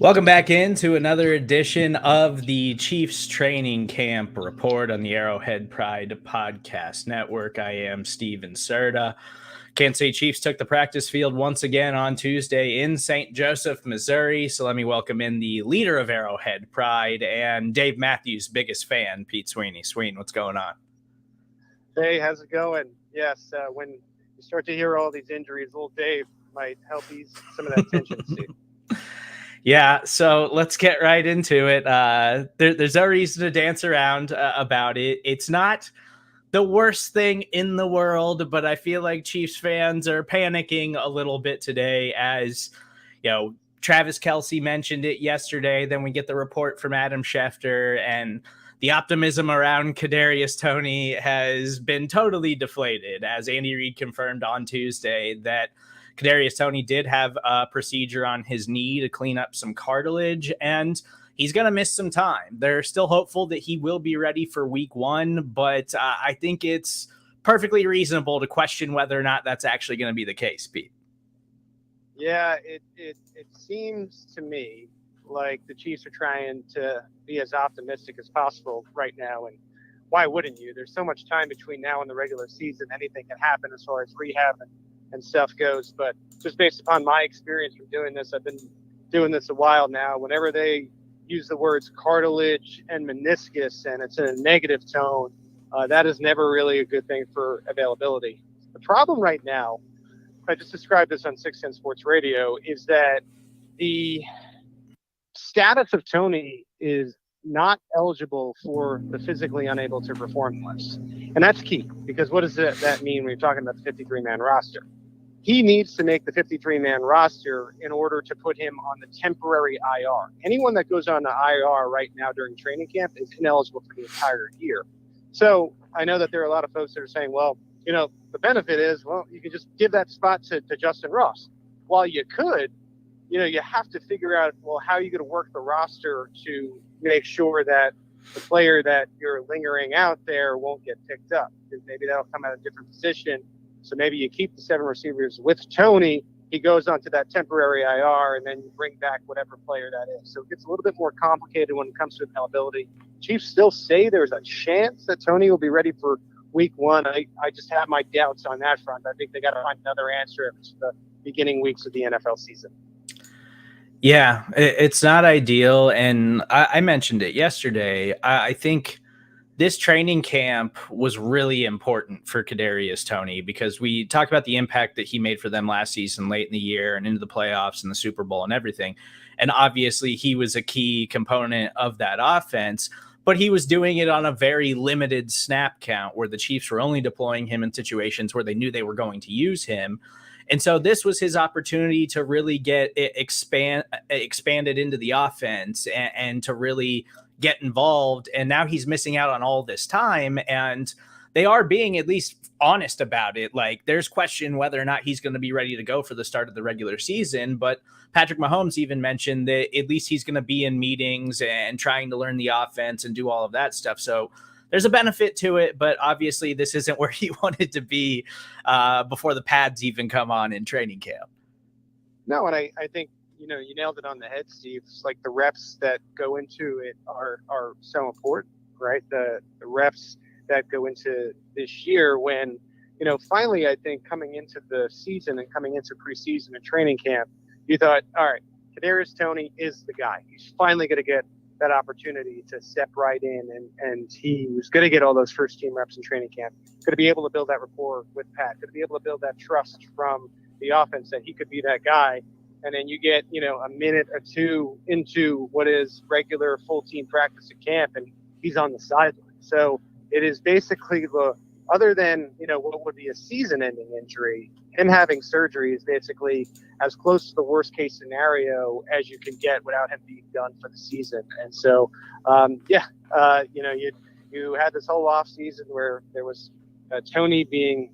Welcome back into another edition of the Chiefs Training Camp Report on the Arrowhead Pride Podcast Network. I am Steven Serda. Kansas City Chiefs took the practice field once again on Tuesday in St. Joseph, Missouri. So let me welcome in the leader of Arrowhead Pride and Dave Matthews' biggest fan, Pete Sweeney. Sween, what's going on? Hey, how's it going? Yes, when you start to hear all these injuries, little Dave might help ease some of that tension, Steve. Yeah, so let's get right into it. There's no reason to dance around about it. It's not the worst thing in the world, but I feel like Chiefs fans are panicking a little bit today as, Travis Kelce mentioned it yesterday. Then we get the report from Adam Schefter, and the optimism around Kadarius Toney has been totally deflated, as Andy Reid confirmed on Tuesday that Kadarius Toney did have a procedure on his knee to clean up some cartilage, and he's going to miss some time. They're still hopeful that he will be ready for week one, but I think it's perfectly reasonable to question whether or not that's actually going to be the case, Pete. Yeah, it seems to me like the Chiefs are trying to be as optimistic as possible right now, and why wouldn't you? There's so much time between now and the regular season. Anything can happen as far as rehab and stuff goes, but just based upon my experience from doing this, I've been doing this a while now. Whenever they use the words cartilage and meniscus and it's in a negative tone, that is never really a good thing for availability. The problem right now, I just described this on 610 Sports Radio, is that the status of Toney is not eligible for the physically unable to perform list. And that's key, because what does that mean when you're talking about the 53-man roster? He needs to make the 53-man roster in order to put him on the temporary IR. Anyone that goes on the IR right now during training camp is ineligible for the entire year. So I know that there are a lot of folks that are saying, well, the benefit is, you can just give that spot to Justin Ross. While you could, you have to figure out, how are you going to work the roster to make sure that the player that you're lingering out there won't get picked up, because maybe that'll come at a different position. So maybe you keep the 7 receivers with Toney, he goes onto that temporary IR, and then you bring back whatever player that is. So it gets a little bit more complicated when it comes to availability. Chiefs still say there's a chance that Toney will be ready for week one. I just have my doubts on that front. I think they got to find another answer if it's the beginning weeks of the NFL season. Yeah, it's not ideal. And I mentioned it yesterday. I think this training camp was really important for Kadarius Toney, because we talked about the impact that he made for them last season, late in the year and into the playoffs and the Super Bowl and everything. And obviously he was a key component of that offense, but he was doing it on a very limited snap count where the Chiefs were only deploying him in situations where they knew they were going to use him. And so this was his opportunity to really get it expanded into the offense and to really get involved. And now he's missing out on all this time, and they are being at least honest about it. Like, there's question whether or not he's going to be ready to go for the start of the regular season, but Patrick Mahomes even mentioned that at least he's going to be in meetings and trying to learn the offense and do all of that stuff. So there's a benefit to it, but obviously this isn't where he wanted to be before the pads even come on in training camp. No, and I think, you nailed it on the head, Steve. It's like the reps that go into it are so important, right? The reps that go into this year when, finally, I think coming into the season and coming into preseason and training camp, you thought, all right, Kadarius Toney is the guy. He's finally going to get that opportunity to step right in, and he was going to get all those first team reps in training camp, going to be able to build that rapport with Pat, going to be able to build that trust from the offense that he could be that guy. And then you get, a minute or two into what is regular full team practice at camp, and he's on the sideline. So it is basically other than, what would be a season-ending injury, him having surgery is basically as close to the worst-case scenario as you can get without him being done for the season. And so, you had this whole off season where there was Toney being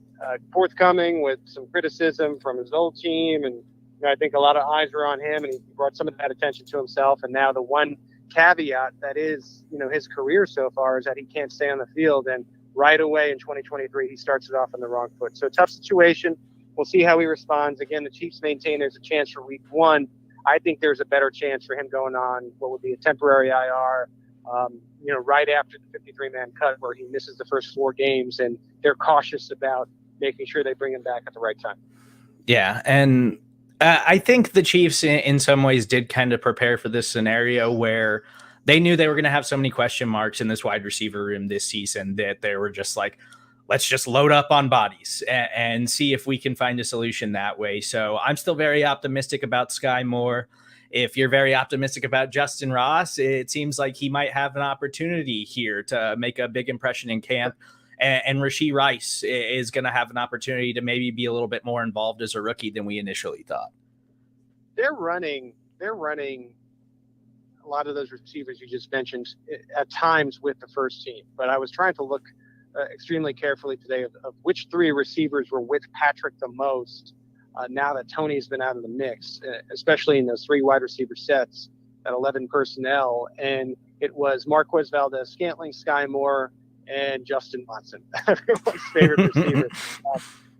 forthcoming with some criticism from his old team, and I think a lot of eyes were on him, and he brought some of that attention to himself. And now the one caveat that is, his career so far is that he can't stay on the field. And right away in 2023, he starts it off on the wrong foot. So tough situation. We'll see how he responds. Again, the Chiefs maintain there's a chance for week one. I think there's a better chance for him going on what would be a temporary IR, right after the 53-man cut where he misses the first 4 games, and they're cautious about making sure they bring him back at the right time. Yeah, and I think the Chiefs in some ways did kind of prepare for this scenario where they knew they were going to have so many question marks in this wide receiver room this season that they were just like, let's just load up on bodies and see if we can find a solution that way. So I'm still very optimistic about Sky Moore. If you're very optimistic about Justin Ross, it seems like he might have an opportunity here to make a big impression in camp. And Rashee Rice is going to have an opportunity to maybe be a little bit more involved as a rookie than we initially thought. They're running a lot of those receivers you just mentioned at times with the first team. But I was trying to look extremely carefully today of which 3 receivers were with Patrick the most now that Toney's been out of the mix, especially in those 3 wide receiver sets at 11 personnel. And it was Marquez Valdez-Scantling, Sky Moore, and Justin Watson, everyone's favorite receiver,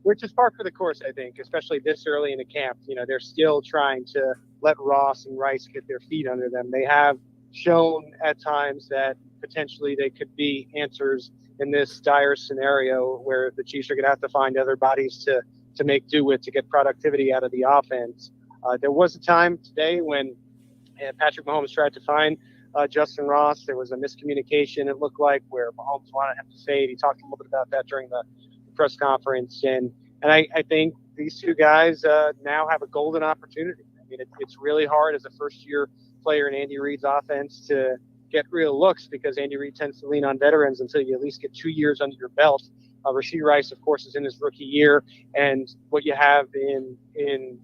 which is par for the course, I think, especially this early in the camp. They're still trying to let Ross and Rice get their feet under them. They have shown at times that potentially they could be answers in this dire scenario where the Chiefs are going to have to find other bodies to make do with to get productivity out of the offense. There was a time today when Patrick Mahomes tried to find Justin Ross. There was a miscommunication, it looked like, where Mahomes wanted him to fade. He talked a little bit about that during the press conference. And I think these 2 guys now have a golden opportunity. I mean, it's really hard as a first-year player in Andy Reid's offense to get real looks because Andy Reid tends to lean on veterans until you at least get 2 years under your belt. Rashee Rice, of course, is in his rookie year. And what you have in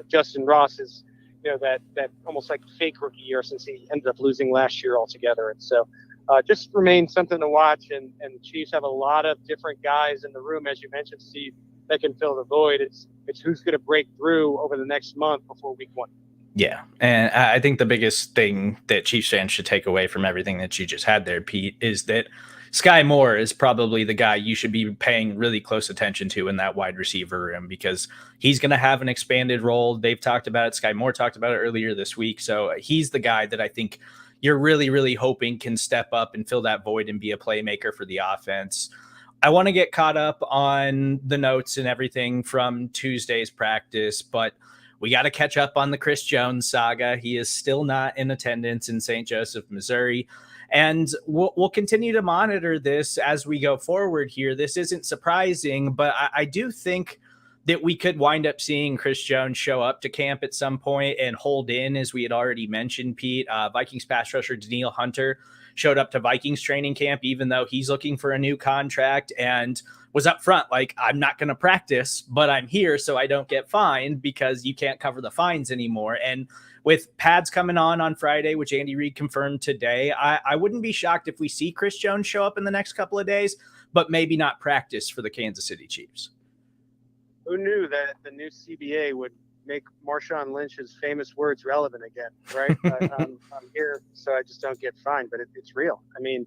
Justin Ross is that almost like fake rookie year since he ended up losing last year altogether. And so just remains something to watch. And the Chiefs have a lot of different guys in the room, as you mentioned, Steve, that can fill the void. It's who's going to break through over the next month before week 1. Yeah, and I think the biggest thing that Chiefs fans should take away from everything that you just had there, Pete, is that Sky Moore is probably the guy you should be paying really close attention to in that wide receiver room because he's going to have an expanded role. They've talked about it. Sky Moore talked about it earlier this week. So he's the guy that I think you're really, really hoping can step up and fill that void and be a playmaker for the offense. I want to get caught up on the notes and everything from Tuesday's practice, but we got to catch up on the Chris Jones saga. He is still not in attendance in St. Joseph, Missouri. And we'll continue to monitor this as we go forward here. This isn't surprising, but I do think that we could wind up seeing Chris Jones show up to camp at some point and hold in, as we had already mentioned, Pete. Vikings pass rusher Danielle Hunter showed up to Vikings training camp, even though he's looking for a new contract, and was up front like, I'm not going to practice, but I'm here so I don't get fined because you can't cover the fines anymore. And with pads coming on Friday, which Andy Reid confirmed today, I wouldn't be shocked if we see Chris Jones show up in the next couple of days, but maybe not practice for the Kansas City Chiefs. Who knew that the new CBA would make Marshawn Lynch's famous words relevant again, right? I'm here so I just don't get fined, but it's real. I mean,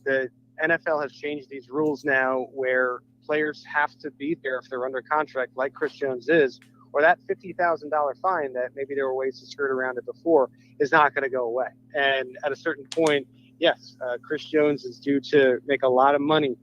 the NFL has changed these rules now where players have to be there if they're under contract, like Chris Jones is, or that $50,000 fine that maybe there were ways to skirt around it before is not going to go away. And at a certain point, yes, Chris Jones is due to make a lot of money,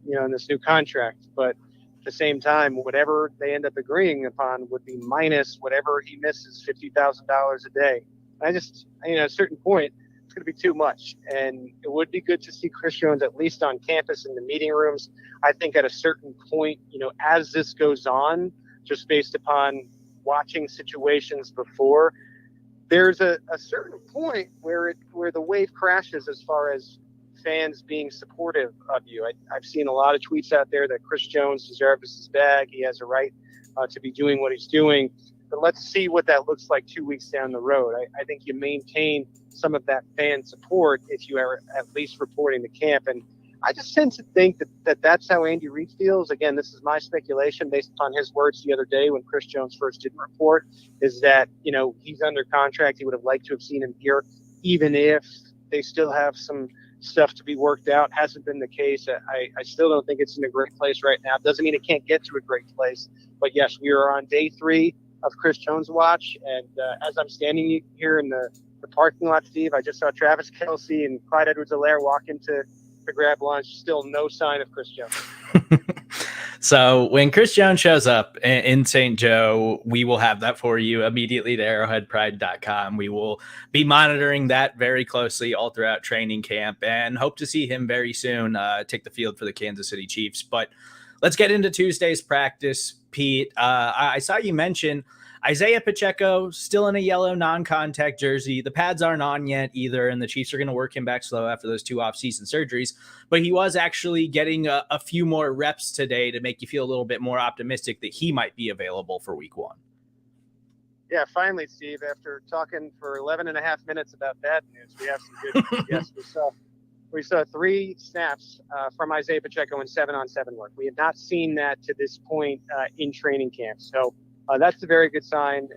in this new contract, but at the same time, whatever they end up agreeing upon would be minus whatever he misses, $50,000 a day. I just, at a certain point, it's going to be too much. And it would be good to see Chris Jones at least on campus in the meeting rooms. I think at a certain point, as this goes on, just based upon watching situations before, there's a certain point where the wave crashes as far as fans being supportive of you. I've seen a lot of tweets out there that Chris Jones deserves his bag. He has a right to be doing what he's doing. But let's see what that looks like 2 weeks down the road. I think you maintain some of that fan support if you are at least reporting to camp. And I just tend to think that that's how Andy Reid feels. Again, this is my speculation based upon his words the other day when Chris Jones first didn't report, is that, he's under contract. He would have liked to have seen him here, even if they still have some stuff to be worked out. Hasn't been the case. I still don't think it's in a great place right now. Doesn't mean it can't get to a great place. But yes, we are on day 3 Chris Jones watch. And as I'm standing here in the parking lot, Steve, I just saw Travis Kelce and Clyde Edwards-Helaire walk into to grab lunch. Still no sign of Chris Jones. So when Chris Jones shows up in St. Joe, we will have that for you immediately to arrowheadpride.com. We will be monitoring that very closely all throughout training camp and hope to see him very soon take the field for the Kansas City Chiefs. But let's get into Tuesday's practice, Pete. I saw you mention Isaiah Pacheco still in a yellow non-contact jersey. The pads aren't on yet either, and the Chiefs are going to work him back slow after those 2 off-season surgeries. But he was actually getting a few more reps today to make you feel a little bit more optimistic that he might be available for week 1. Yeah, finally, Steve, after talking for 11 and a half minutes about bad news, we have some good news. Yes, we saw 3 snaps from Isaiah Pacheco in 7-on-7 work. We have not seen that to this point in training camp. So that's a very good sign.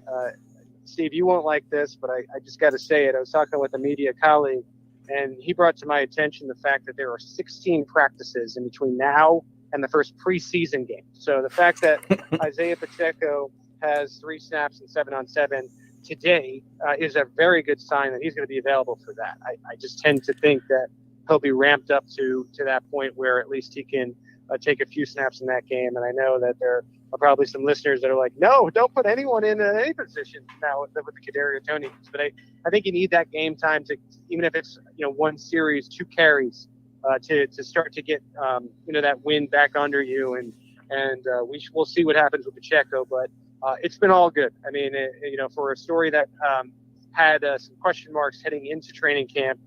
Steve, you won't like this, but I just got to say it. I was talking with a media colleague, and he brought to my attention the fact that there are 16 practices in between now and the first preseason game. So the fact that Isaiah Pacheco has 3 snaps in 7-on-7 today is a very good sign that he's going to be available for that. I just tend to think that he'll be ramped up to that point where at least he can take a few snaps in that game. And I know that there are probably some listeners that are like, no, don't put anyone in any position now with the Kadarius Toney. But I think you need that game time to, even if it's 1 series, 2 carries, to start to get that wind back under you, and we'll see what happens with Pacheco. But it's been all good. I mean, for a story that had some question marks heading into training camp,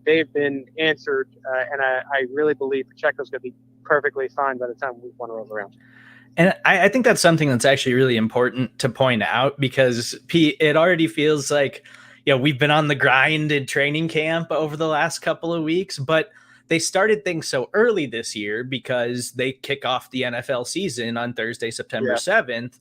they've been answered, and I really believe Pacheco's going to be perfectly fine by the time week 1 rolls around. And I think that's something that's actually really important to point out, because Pete, it already feels like, we've been on the grind in training camp over the last couple of weeks, but they started things so early this year because they kick off the NFL season on Thursday, September 7th.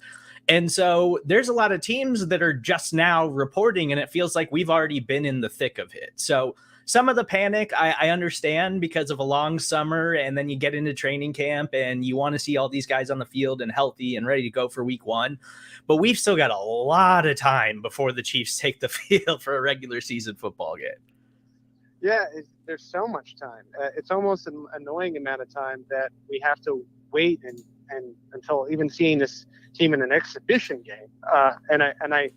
And so there's a lot of teams that are just now reporting, and it feels like we've already been in the thick of it. So some of the panic I understand because of a long summer, and then you get into training camp and you want to see all these guys on the field and healthy and ready to go for week 1. But we've still got a lot of time before the Chiefs take the field for a regular season football game. Yeah, there's so much time. It's almost an annoying amount of time that we have to wait and until even seeing this team in an exhibition game. And I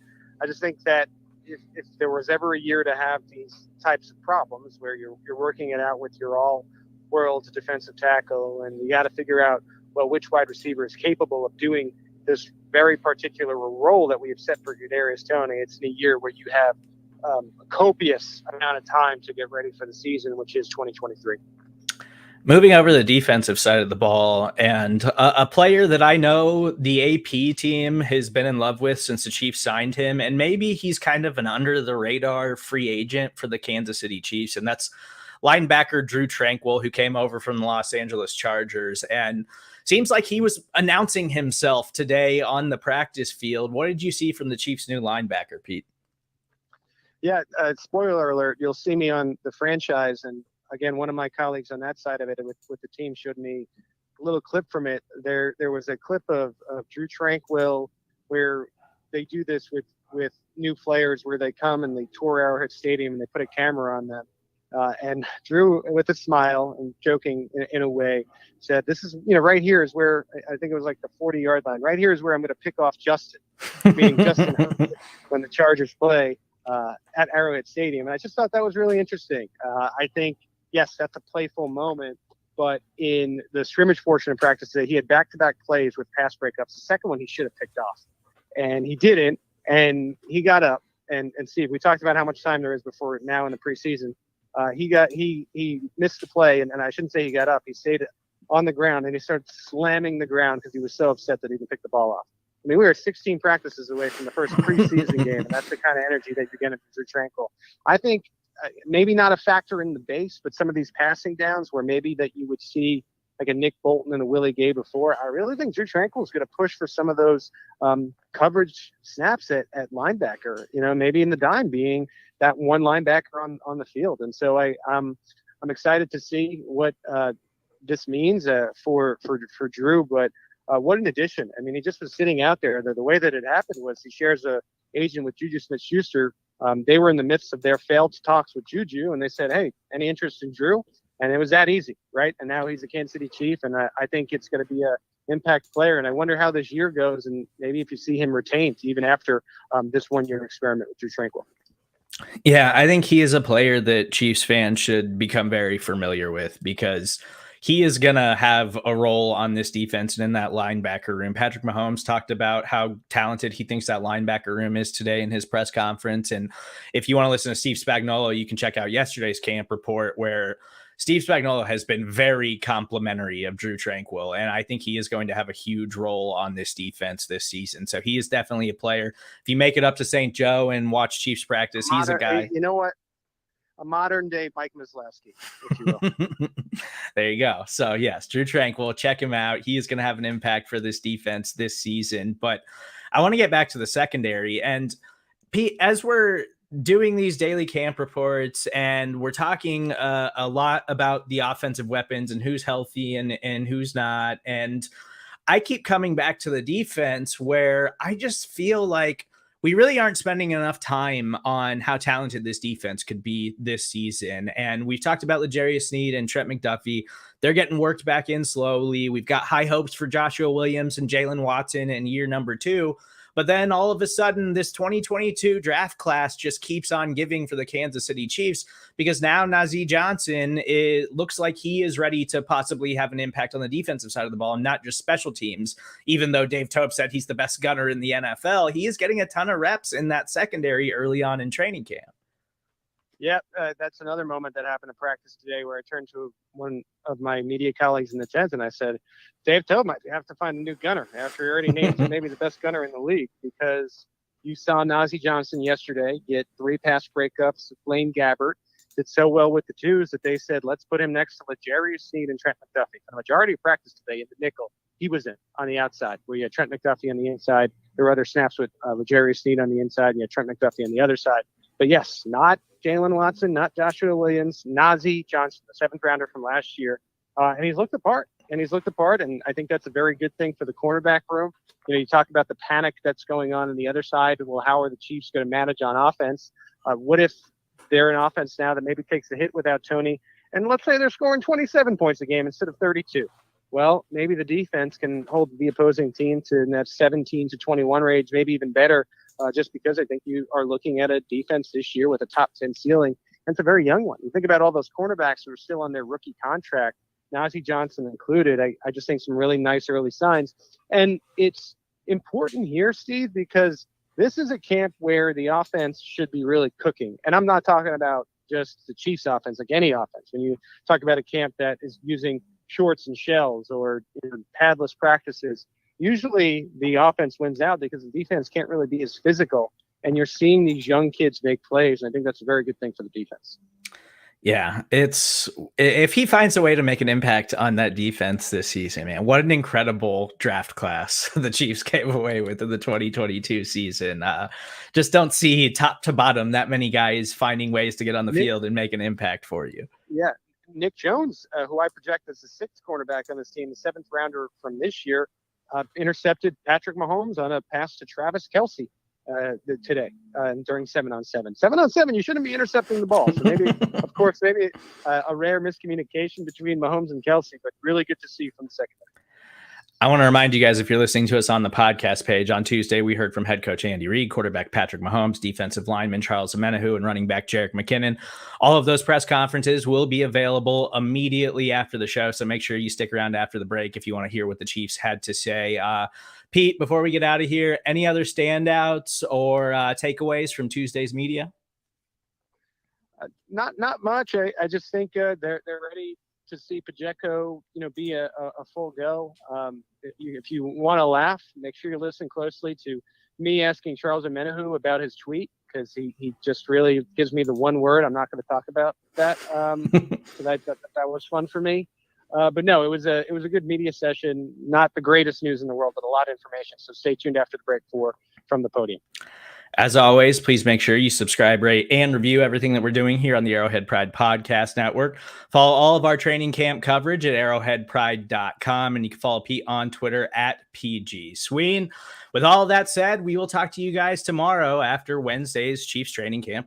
just think that if there was ever a year to have these types of problems where you're working it out with your all-world defensive tackle, and you got to figure out, well, which wide receiver is capable of doing this very particular role that we have set for Kadarius Toney. It's in a year where you have a copious amount of time to get ready for the season, which is 2023. Moving over the defensive side of the ball, and a player that I know the AP team has been in love with since the Chiefs signed him, and maybe he's kind of an under-the-radar free agent for the Kansas City Chiefs, and that's linebacker Drew Tranquill, who came over from the Los Angeles Chargers, and seems like he was announcing himself today on the practice field. What did you see from the Chiefs' new linebacker, Pete? Yeah, spoiler alert, you'll see me on the franchise, and again, one of my colleagues on that side of it with the team showed me a little clip from it. There was a clip of Drew Tranquill where they do this with new players, where they come and they tour Arrowhead Stadium and they put a camera on them. And Drew, with a smile and joking in a way, said, "This is, right here is where," I think it was like the 40-yard line. "Right here is where I'm going to pick off Justin," meaning Justin when the Chargers play at Arrowhead Stadium. And I just thought that was really interesting. I think, yes, that's a playful moment, but in the scrimmage portion of practice today, he had back-to-back plays with pass breakups. The second one he should have picked off, and he didn't. And he got up. And Steve, we talked about how much time there is before now in the preseason. He missed the play, and I shouldn't say he got up. He stayed on the ground, and he started slamming the ground because he was so upset that he didn't pick the ball off. I mean, we were 16 practices away from the first preseason game, and that's the kind of energy that you're getting from Drew Tranquill. I think maybe not a factor in the base, but some of these passing downs where maybe that you would see like a Nick Bolton and a Willie Gay before, I really think Drew Tranquill is going to push for some of those coverage snaps at linebacker, maybe in the dime being that one linebacker on the field. And so I'm excited to see what this means for Drew, but what an addition. I mean, he just was sitting out there. The way that it happened was he shares a agent with Juju Smith-Schuster. They were in the midst of their failed talks with Juju, and they said, hey, any interest in Drew? And it was that easy, right? And now he's a Kansas City Chief, and I think it's going to be a impact player. And I wonder how this year goes, and maybe if you see him retained even after this 1 year experiment with Drew Tranquill. Yeah, I think he is a player that Chiefs fans should become very familiar with, because he is going to have a role on this defense and in that linebacker room. Patrick Mahomes talked about how talented he thinks that linebacker room is today in his press conference. And if you want to listen to Steve Spagnuolo, you can check out yesterday's camp report, where Steve Spagnuolo has been very complimentary of Drew Tranquill, and I think he is going to have a huge role on this defense this season. So he is definitely a player. If you make it up to St. Joe and watch Chiefs practice, he's a guy. You know what? A modern day Mike Misleski, if you will. There you go. So yes, Drew Tranquill, check him out. He is going to have an impact for this defense this season. But I want to get back to the secondary. And Pete, as we're doing these daily camp reports and we're talking a lot about the offensive weapons and who's healthy and who's not, and I keep coming back to the defense, where I just feel like we really aren't spending enough time on how talented this defense could be this season. And we've talked about L'Jarius Sneed and Trent McDuffie. They're getting worked back in slowly. We've got high hopes for Joshua Williams and Jalen Watson in year number 2. But then all of a sudden, this 2022 draft class just keeps on giving for the Kansas City Chiefs, because now Nazeeh Johnson, it looks like he is ready to possibly have an impact on the defensive side of the ball and not just special teams. Even though Dave Tope said he's the best gunner in the NFL, he is getting a ton of reps in that secondary early on in training camp. Yeah, that's another moment that happened in practice today, where I turned to one of my media colleagues in the tent and I said, Dave Tope might have to find a new gunner after he already named him maybe the best gunner in the league, because you saw Nazeeh Johnson yesterday get 3 pass breakups with Blaine Gabbert. Did so well with the twos that they said, let's put him next to L'Jarius Sneed and Trent McDuffie. For the majority of practice today in the nickel, he was in on the outside, where you had Trent McDuffie on the inside. There were other snaps with L'Jarius Sneed on the inside, and you had Trent McDuffie on the other side. But yes, not Jalen Watson, not Joshua Williams, Nazeeh Johnson, the 7th rounder from last year. And he's looked the part. And I think that's a very good thing for the cornerback room. You know, you talk about the panic that's going on the other side. Well, how are the Chiefs going to manage on offense? What if they're an offense now that maybe takes a hit without Toney? And let's say they're scoring 27 points a game instead of 32. Well, maybe the defense can hold the opposing team to that 17 to 21 range, maybe even better. Just because I think you are looking at a defense this year with a top 10 ceiling. And it's a very young one. You think about all those cornerbacks who are still on their rookie contract, Nazeeh Johnson included. I just think some really nice early signs. And it's important here, Steve, because this is a camp where the offense should be really cooking. And I'm not talking about just the Chiefs offense, like any offense. When you talk about a camp that is using shorts and shells or padless practices, usually the offense wins out because the defense can't really be as physical, and you're seeing these young kids make plays. And I think that's a very good thing for the defense. Yeah, it's if he finds a way to make an impact on that defense this season, man, what an incredible draft class the Chiefs came away with in the 2022 season. Just don't see top to bottom that many guys finding ways to get on the field and make an impact for you. Yeah. Nick Jones, who I project as the 6th cornerback on this team, the 7th rounder from this year, intercepted Patrick Mahomes on a pass to Travis Kelce today during 7-on-7. 7-on-7, you shouldn't be intercepting the ball. So maybe, of course, a rare miscommunication between Mahomes and Kelce, but really good to see from the secondary. I want to remind you guys, if you're listening to us on the podcast page, on Tuesday, we heard from head coach Andy Reid, quarterback Patrick Mahomes, defensive lineman Charles Omenihu, and running back Jerick McKinnon. All of those press conferences will be available immediately after the show, so make sure you stick around after the break if you want to hear what the Chiefs had to say. Pete, before we get out of here, any other standouts or takeaways from Tuesday's media? Not much. I just think they're ready to see Pacheco, be a full go. If you want to laugh, make sure you listen closely to me asking Charles Omenihu about his tweet, because he just really gives me the one word. I'm not going to talk about that. So that was fun for me. But no, it was a good media session. Not the greatest news in the world, but a lot of information. So stay tuned after the break from the podium. As always, please make sure you subscribe, rate, and review everything that we're doing here on the Arrowhead Pride Podcast Network. Follow all of our training camp coverage at arrowheadpride.com, and you can follow Pete on Twitter at PG Sween. With all of that said, we will talk to you guys tomorrow after Wednesday's Chiefs training camp